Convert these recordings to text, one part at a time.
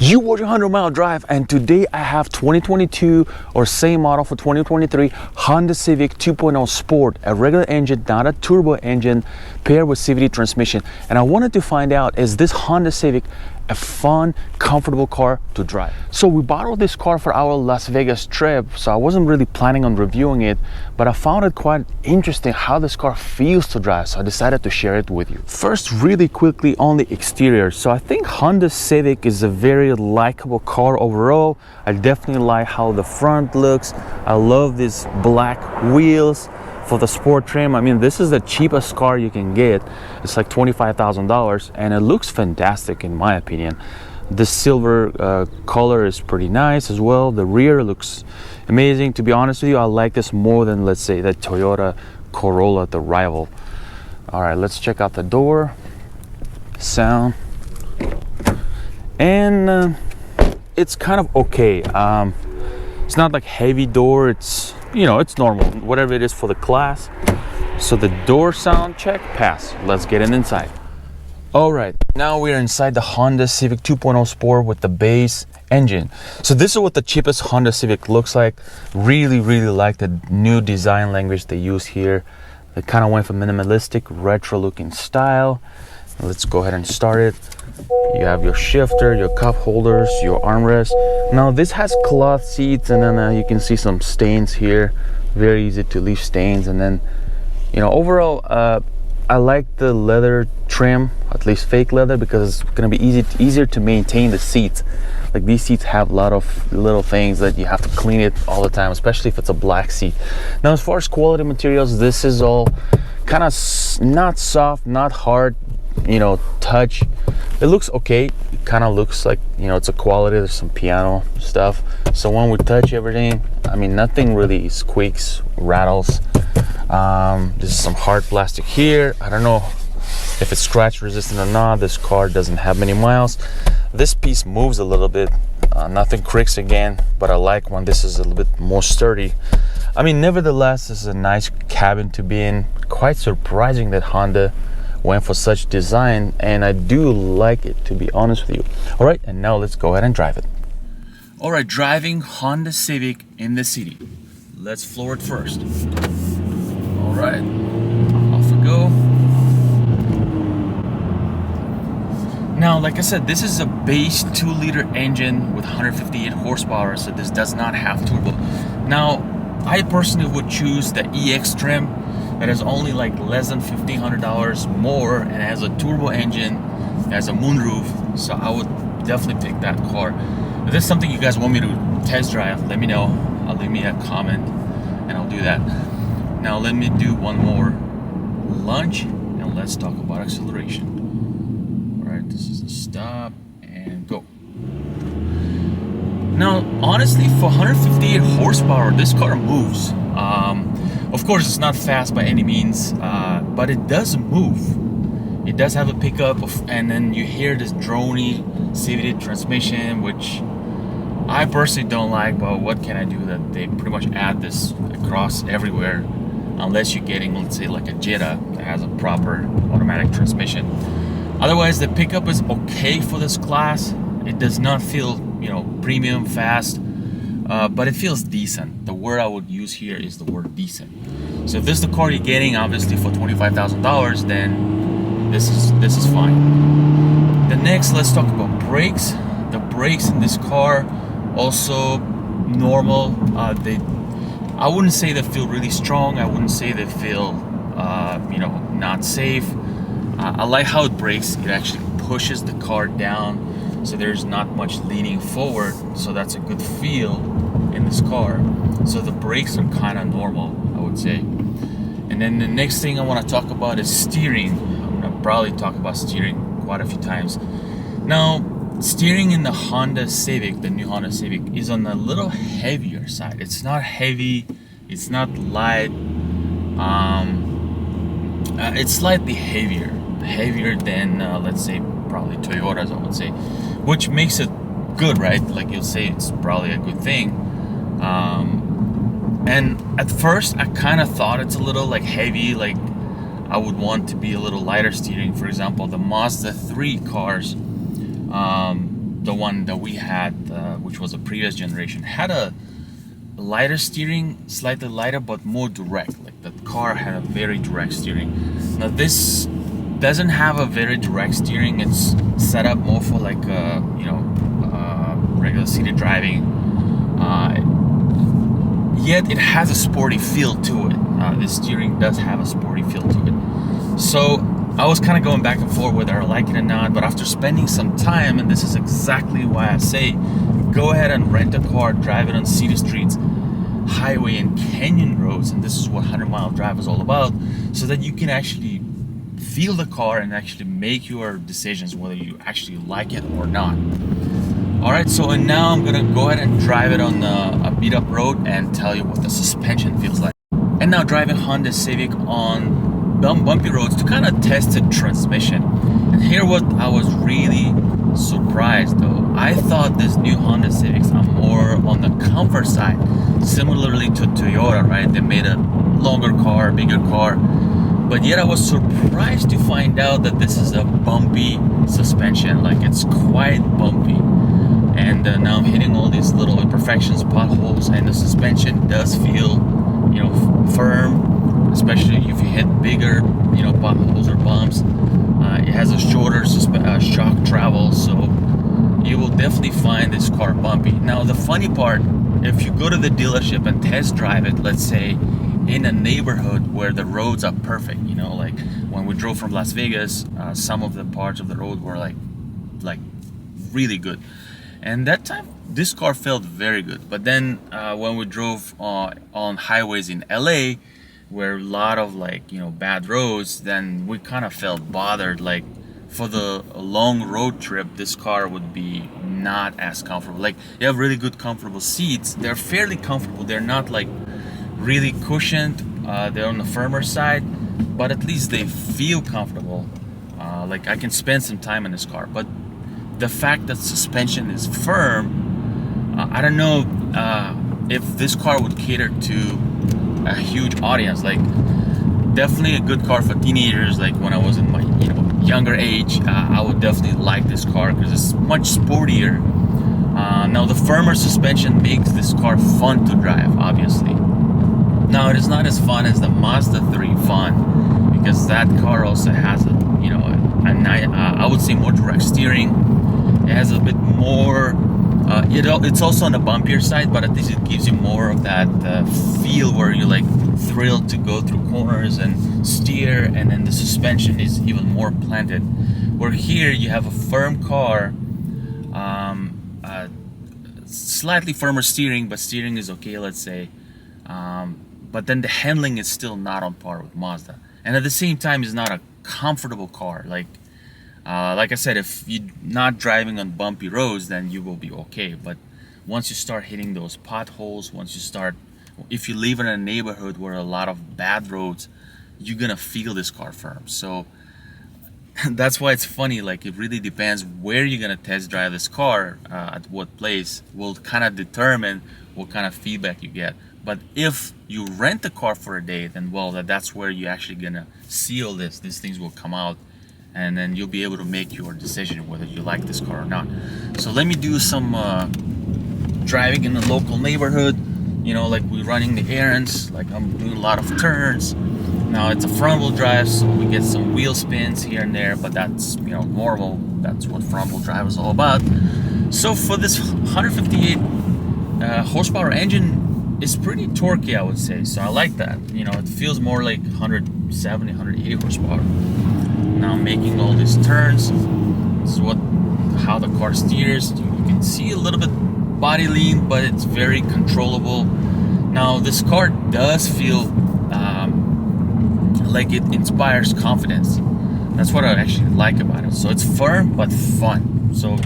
You watch 100 Mile Drive, and today I have 2022 or same model for 2023 Honda Civic 2.0 Sport, a regular engine, not a turbo engine, paired with CVT transmission. And I wanted to find out, is this Honda Civic a fun, comfortable car to drive? So we borrowed this car for our Las Vegas trip, so I wasn't really planning on reviewing it, but I found it quite interesting how this car feels to drive, so I decided to share it with you. First, really quickly on the exterior. So I think Honda Civic is a very likable car overall. I definitely like how the front looks. I love these black wheels for the sport trim. I mean, this is the cheapest car you can get. It's like $25,000 and it looks fantastic in my opinion. The silver color is pretty nice as well. The rear looks amazing. To be honest with you, I like this more than, let's say, the Toyota Corolla, the rival. All right, let's check out the door, sound, and it's kind of okay. It's not like heavy door. It's, you know, it's normal, whatever it is for the class. So the door sound check, pass. Let's get it inside. All right, now we're inside the Honda Civic 2.0 Sport with the base engine. So this is what the cheapest Honda Civic looks like. Really like the new design language they use here. They kind of went for minimalistic, retro looking style. Let's go ahead and start it. You have your shifter, your cup holders, your armrest. Now this has cloth seats, and then you can see some stains here. Very easy to leave stains. And then, you know, overall, I like the leather trim, at least fake leather, because it's gonna be easier to maintain the seats. Like these seats have a lot of little things that you have to clean it all the time, especially if it's a black seat. Now, as far as quality materials, this is all kind of not soft, not hard, you know, touch. It looks okay. It kind of looks like, you know, it's a quality. There's some piano stuff. So when we touch everything, I mean, nothing really squeaks, rattles. This is some hard plastic here. I don't know if it's scratch resistant or not. This car doesn't have many miles. This piece moves a little bit. Nothing creaks again, but I like when this is a little bit more sturdy. I mean, nevertheless, this is a nice cabin to be in. Quite surprising that Honda went for such design, and I do like it, to be honest with you. All right, and now let's go ahead and drive it. All right, driving Honda Civic in the city. Let's floor it first. All right, off we go. Now, like I said, this is a base 2-liter engine with 158 horsepower, so this does not have turbo. Now, I personally would choose the EX trim that is only like less than $1,500 more and has a turbo engine, has a moonroof, so I would definitely pick that car. If this is something you guys want me to test drive, let me know. I'll leave me a comment and I'll do that. Now let me do one more lunge and let's talk about acceleration. All right, this is the stop and go. Now, honestly, for 158 horsepower, this car moves. Of course, it's not fast by any means, but it does move. It does have a pickup, and then you hear this droney CVT transmission, which I personally don't like, but what can I do? That they pretty much add this across everywhere, unless you're getting, let's say, like a Jetta that has a proper automatic transmission. Otherwise, the pickup is okay for this class. It does not feel, you know, premium fast, but it feels decent. The word I would use here is the word decent. So if this is the car you're getting, obviously for $25,000, then this is fine. The next, let's talk about brakes. The brakes in this car also normal. I wouldn't say they feel really strong. I wouldn't say they feel, you know, not safe. I like how it brakes. It actually pushes the car down, so there's not much leaning forward. So that's a good feel in this car. So the brakes are kind of normal, I would say. And then the next thing I want to talk about is steering. I'm going to probably talk about steering quite a few times. Now, steering in the Honda Civic, the new Honda Civic, is on a little heavier side. It's not heavy, it's not light. It's slightly heavier than, let's say, probably Toyotas, I would say, which makes it good, right? Like you'll say it's probably a good thing. And at first I kind of thought it's a little like heavy, like I would want to be a little lighter steering. For example, the Mazda 3 cars, the one that we had, which was a previous generation, had a lighter steering, slightly lighter but more direct. Like the car had a very direct steering. Now this doesn't have a very direct steering. It's set up more for like regular city driving. Yet it has a sporty feel to it. The steering does have a sporty feel to it. So I was kind of going back and forth whether I like it or not, but after spending some time, and this is exactly why I say go ahead and rent a car, drive it on city streets, highway and canyon roads, and this is what 100-mile drive is all about, so that you can actually feel the car and actually make your decisions whether you actually like it or not. Alright, so and now I'm gonna go ahead and drive it on a beat up road and tell you what the suspension feels like. And now driving Honda Civic on bumpy roads to kind of test the transmission. And here what I was really surprised though. I thought this new Honda Civics are more on the comfort side, similarly to Toyota, right? They made a longer car, bigger car, but yet I was surprised to find out that this is a bumpy suspension. Like it's quite bumpy. And now I'm hitting all these little imperfections, potholes, and the suspension does feel, firm, especially if you hit bigger, potholes or bumps. It has a shorter shock travel, so you will definitely find this car bumpy. Now, the funny part, if you go to the dealership and test drive it, let's say in a neighborhood where the roads are perfect, like when we drove from Las Vegas, some of the parts of the road were like really good. And that time, this car felt very good. But then when we drove on highways in LA, where a lot of bad roads, then we kind of felt bothered. Like for the long road trip, this car would be not as comfortable. Like they have really good comfortable seats. They're fairly comfortable. They're not like really cushioned. They're on the firmer side, but at least they feel comfortable. Like I can spend some time in this car. But the fact that suspension is firm, I don't know if this car would cater to a huge audience. Like definitely a good car for teenagers. Like when I was in my younger age, I would definitely like this car because it's much sportier. Now the firmer suspension makes this car fun to drive, obviously. Now it is not as fun as the Mazda 3 fun, because that car also has I would say more direct steering. It has a bit more, it's also on the bumpier side, but at least it gives you more of that feel where you're like thrilled to go through corners and steer, and then the suspension is even more planted. Where here you have a firm car, slightly firmer steering, but steering is okay, let's say. But then the handling is still not on par with Mazda. And at the same time, it's not a comfortable car. Like I said, if you're not driving on bumpy roads, then you will be okay. But once you start hitting those potholes, if you live in a neighborhood where a lot of bad roads, you're gonna feel this car firm. So that's why it's funny. Like it really depends where you're gonna test drive this car, at what place will kind of determine what kind of feedback you get. But if you rent the car for a day, then that's where you're actually gonna see all this. These things will come out, and then you'll be able to make your decision whether you like this car or not. So let me do some driving in the local neighborhood. Like we're running the errands. Like I'm doing a lot of turns. Now it's a front-wheel drive, so we get some wheel spins here and there, but that's normal. That's what front-wheel drive is all about. So for this 158 horsepower engine, it's pretty torquey, I would say. So I like that. It feels more like 170, 180 horsepower. Now making all these turns, this is how the car steers. You can see a little bit body lean, but it's very controllable. Now this car does feel like it inspires confidence. That's what I actually like about it. So it's firm but fun. So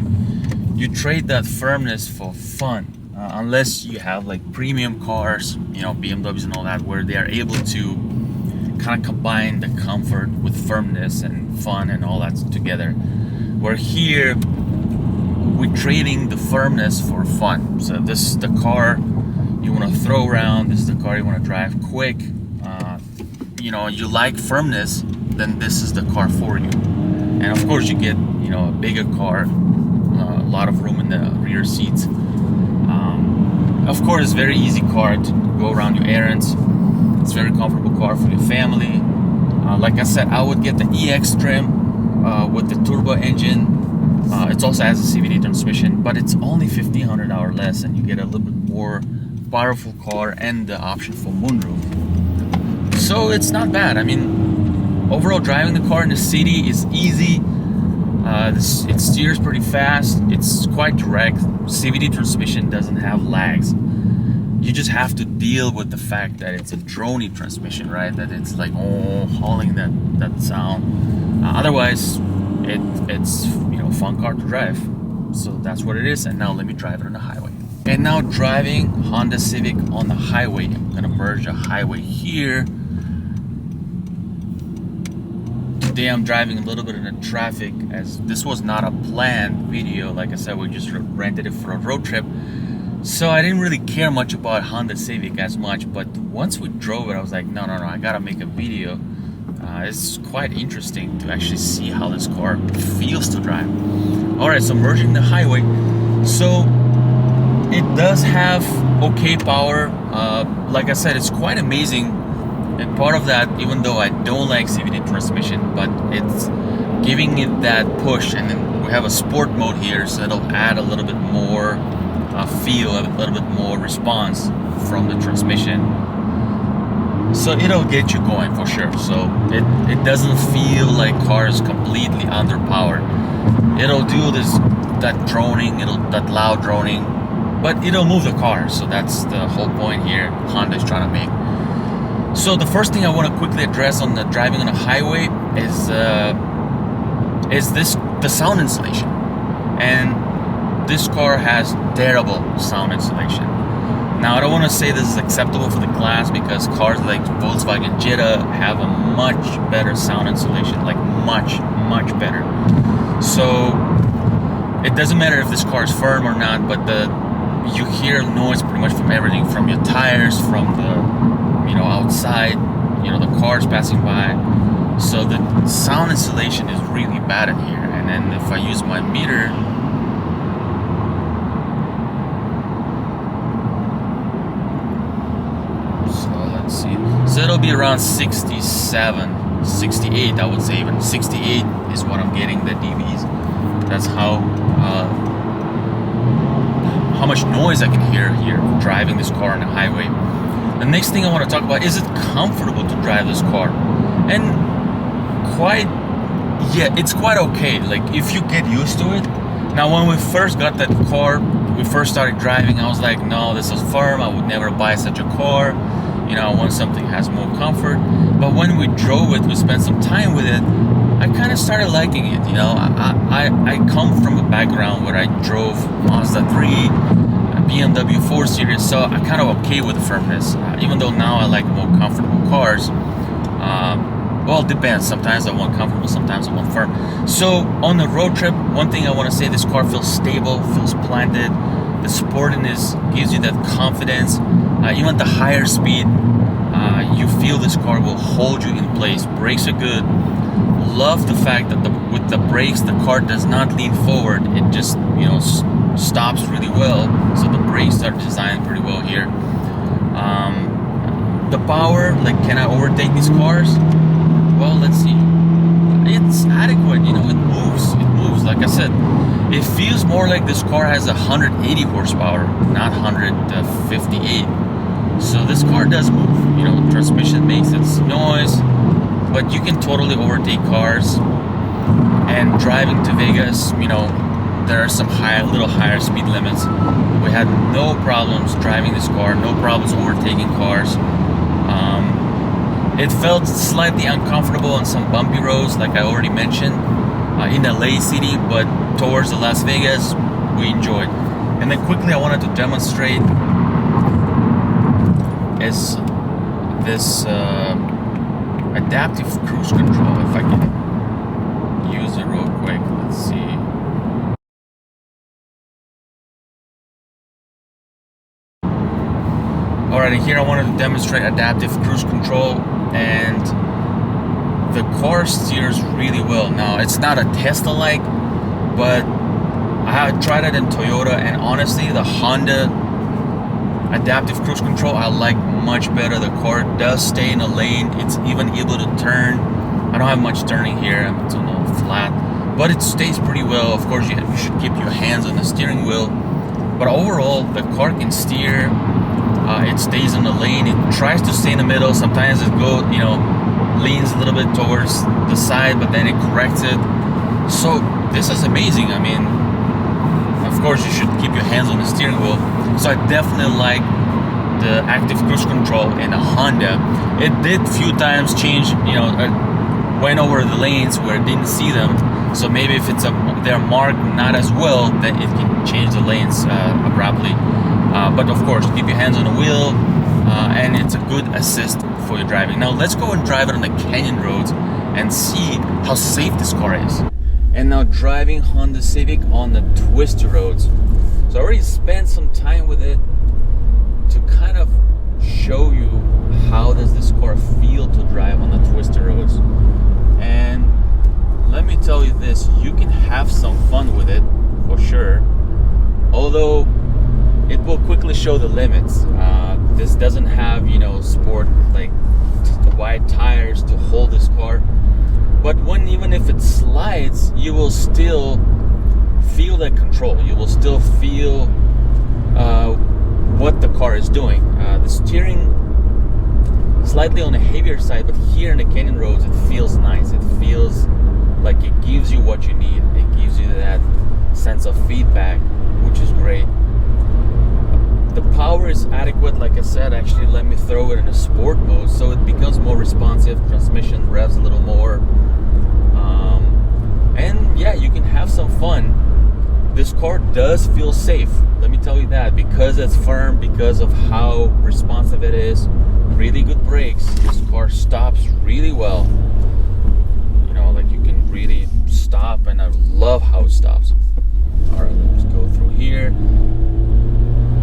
you trade that firmness for fun, unless you have like premium cars, BMWs and all that, where they are able to kind of combine the comfort with firmness and fun and all that together. Where here we're trading the firmness for fun. So this is the car you want to throw around. This is the car you want to drive quick. You like firmness, then this is the car for you. And of course you get a bigger car, lot of room in the rear seats. Of course, it's a very easy car to go around your errands. It's a very comfortable car for your family. Like I said, I would get the EX trim with the turbo engine. It also has a CVT transmission, but it's only $1,500 less, and you get a little bit more powerful car and the option for moonroof. So it's not bad. I mean, overall driving the car in the city is easy. It steers pretty fast. It's quite direct. CVT transmission doesn't have lags. You just have to deal with the fact that it's a droney transmission, right? That it's like hauling that sound. Otherwise, it's fun car to drive. So that's what it is. And now let me drive it on the highway. And now driving Honda Civic on the highway. I'm gonna merge the highway here. Today I'm driving a little bit in the traffic, as this was not a planned video. Like I said, we just rented it for a road trip. So I didn't really care much about Honda Civic as much, but once we drove it, I was like, no, I gotta make a video. It's quite interesting to actually see how this car feels to drive. Alright, so merging the highway. So it does have okay power. Like I said, it's quite amazing. And part of that, even though I don't like CVT transmission, but it's giving it that push. And then we have a sport mode here, so it'll add a little bit more feel, a little bit more response from the transmission. So it'll get you going for sure. So it doesn't feel like car is completely underpowered. It'll do that droning, that loud droning, but it'll move the car. So that's the whole point here Honda is trying to make. So the first thing I want to quickly address on the driving on a highway is the sound insulation. And this car has terrible sound insulation. Now, I don't want to say this is acceptable for the class, because cars like Volkswagen Jetta have a much better sound insulation, like much better. So it doesn't matter if this car is firm or not, but you hear noise pretty much from everything, from your tires, from the outside, the cars passing by. So the sound insulation is really bad in here. And then if I use my meter, so it'll be around 67, 68, I would say. Even 68 is what I'm getting the dBs. That's how much noise I can hear here driving this car on the highway. The next thing I want to talk about, is it comfortable to drive this car? And it's quite okay. Like, if you get used to it. Now, when we first got that car, we first started driving, I was like, no, this is firm. I would never buy such a car. I want something that has more comfort. But when we drove it, we spent some time with it, I kind of started liking it. I come from a background where I drove Mazda 3, BMW 4 Series, so I'm kind of okay with the firmness. Even though now I like more comfortable cars. Well, it depends. Sometimes I want comfortable, sometimes I want firm. So on the road trip, one thing I want to say, this car feels stable, feels planted. The sportiness gives you that confidence. Even at the higher speed, you feel this car will hold you in place. Brakes are good. Love the fact that with the brakes, the car does not lean forward. It just stops really well. So the brakes are designed pretty well here. The power, like, can I overtake these cars? Well, let's see. It's adequate. It moves. Like I said, it feels more like this car has 180 horsepower, not 158. So this car does move. The transmission makes its noise, but you can totally overtake cars. And driving to Vegas, there are some little higher speed limits. We had no problems driving this car, no problems overtaking cars. It felt slightly uncomfortable on some bumpy roads, like I already mentioned, in LA City, but towards the Las Vegas, we enjoyed. And then quickly, I wanted to demonstrate is this adaptive cruise control. If I can use it real quick, let's see. Alright, here I wanted to demonstrate adaptive cruise control, and the car steers really well. Now, it's not a Tesla-like, but I have tried it in Toyota, and honestly, the Honda adaptive cruise control I like much better. The car does stay in a lane. It's even able to turn. I don't have much turning here. It's on a flat, but it stays pretty well. Of course, you should keep your hands on the steering wheel, but overall, the car can steer. It stays in the lane. It tries to stay in the middle. Sometimes it leans a little bit towards the side, but then it corrects it. So this is amazing. I mean, of course, you should keep your hands on the steering wheel. So I definitely like the active cruise control in a Honda. It did a few times change, went over the lanes where it didn't see them. So maybe if they're marked not as well, then it can change the lanes abruptly. But of course, keep your hands on the wheel, and it's a good assist for your driving. Now let's go and drive it on the canyon roads and see how safe this car is. And now driving Honda Civic on the twisty roads. So I already spent some time with it to kind of show you how does this car feel to drive on the twisty roads. And let me tell you this, you can have some fun with it for sure, although it will quickly show the limits. This doesn't have, sport like wide tires to hold this car. But even if it slides, you will still feel that control. You will still feel what the car is doing. The steering slightly on the heavier side, but here in the canyon roads, it feels nice. It feels like it gives you what you need. It gives you that sense of feedback, which is great. The power is adequate, like I said. Actually, let me throw it in a sport mode so it becomes more responsive. Transmission revs a little more. And yeah, you can have some fun. This car does feel safe, let me tell you that, because it's firm, because of how responsive it is. Really good brakes. This car stops really well. Like you can really stop, and I love how it stops. All right, let's go through here.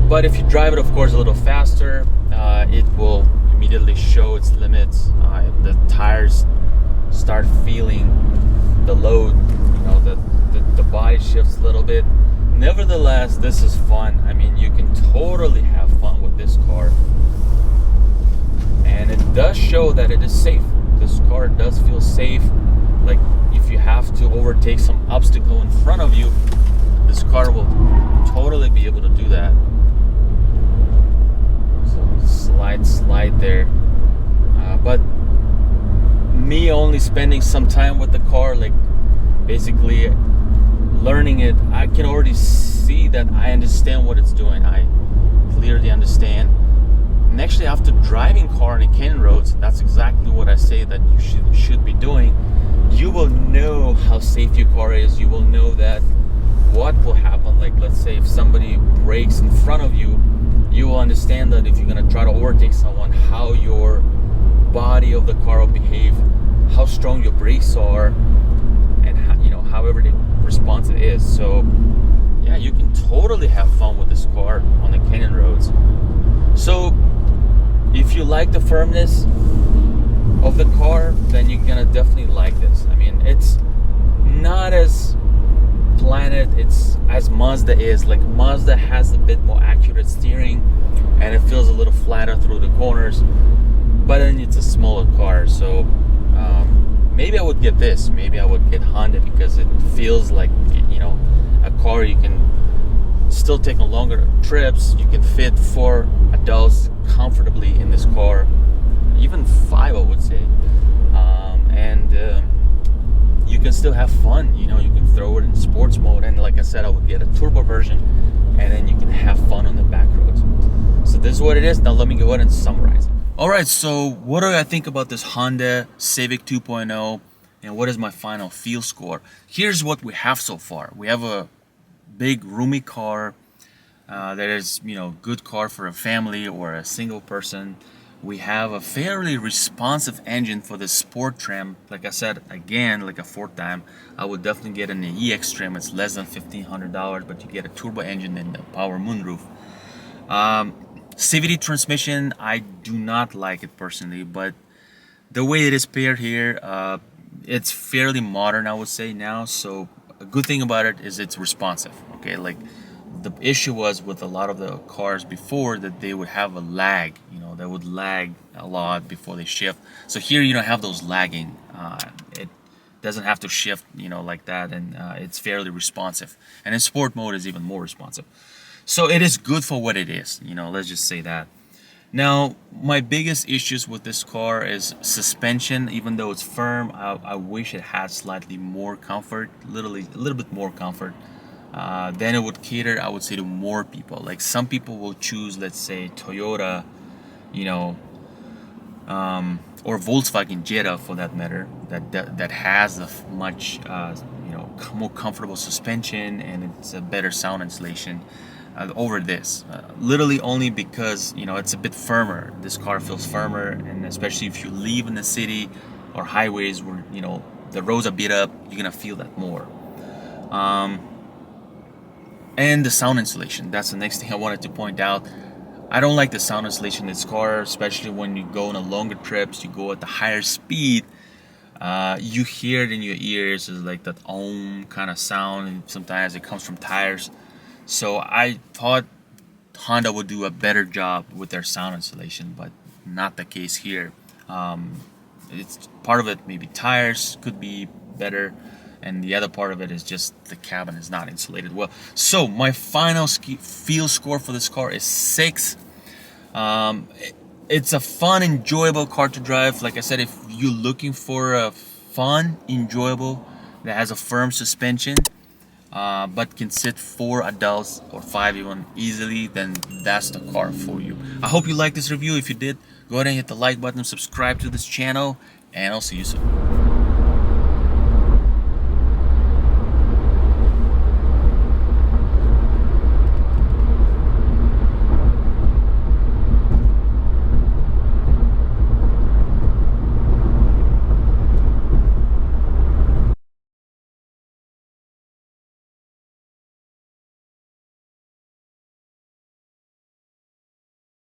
But if you drive it, of course, a little faster, it will immediately show its limits. The tires start feeling the load, the body shifts a little bit. Nevertheless, this is fun. I mean, you can totally have fun with this car. And it does show that it is safe. This car does feel safe. Like if you have to overtake some obstacle in front of you, this car will totally be able to do that. So slide there. But me only spending some time with the car, like basically learning it, I can already see that I understand what it's doing. I clearly understand. And actually, after driving car on the canyon roads, that's exactly what I say that you should be doing. You will know how safe your car is. You will know that what will happen. Like, let's say if somebody brakes in front of you, you will understand that if you're gonna try to overtake someone, how your body of the car will behave, how strong your brakes are, and however responsive it is. So yeah, you can totally have fun with this car on the canyon roads. So if you like the firmness of the car, then you're gonna definitely like this. I mean, it's not as planet, it's as Mazda is. Like Mazda has a bit more accurate steering, and it feels a little flatter through the corners, but then it's a smaller car. So maybe I would get this. Maybe I would get Honda because it feels like a car you can still take on longer trips. You can fit 4 adults comfortably in this car, even 5, I would say. You can still have fun. You can throw it in sports mode, and like I said, I would get a turbo version, and then you can have fun on the back roads. So this is what it is. Now let me go ahead and summarize it. All right, so what do I think about this Honda Civic 2.0, and what is my final feel score? Here's what we have so far. We have a big roomy car that is, good car for a family or a single person. We have a fairly responsive engine for the sport trim. Like I said, again, like a 4th time, I would definitely get an EX trim. It's less than $1,500, but you get a turbo engine and a power moonroof. CVT transmission, I do not like it personally, but the way it is paired here, it's fairly modern, I would say now. So a good thing about it is it's responsive. Okay, like the issue was with a lot of the cars before that they would have a lag. You know, they would lag a lot before they shift. So here you don't have those lagging. It doesn't have to shift, you know, like that, and it's fairly responsive. And in sport mode, is even more responsive. So it is good for what it is. You know, let's just say that. Now, my biggest issues with this car is suspension. Even though it's firm, I wish it had slightly more comfort, literally a little bit more comfort. Then it would cater, I would say, to more people. Like some people will choose, let's say, Toyota, you know, or Volkswagen Jetta for that matter, that has a much you know, more comfortable suspension, and it's a better sound insulation over this. Literally only because, you know, it's a bit firmer. This car feels firmer, and especially if you leave in the city or highways where, you know, the roads are beat up, you're gonna feel that more. And the sound insulation, that's the next thing I wanted to point out. I don't like the sound insulation in this car, especially when you go on a longer trips, you go at the higher speed. You hear it in your ears, it's like that kind of sound, and sometimes it comes from tires. So I thought Honda would do a better job with their sound insulation, but not the case here. It's part of it, maybe tires could be better, and the other part of it is just the cabin is not insulated well. So my final feel score for this car is 6. It's a fun, enjoyable car to drive. Like I said, if you're looking for a fun, enjoyable, that has a firm suspension, but can sit 4 adults or 5 even easily, then that's the car for you. I hope you liked this review. If you did, go ahead and hit the like button, subscribe to this channel, and I'll see you soon.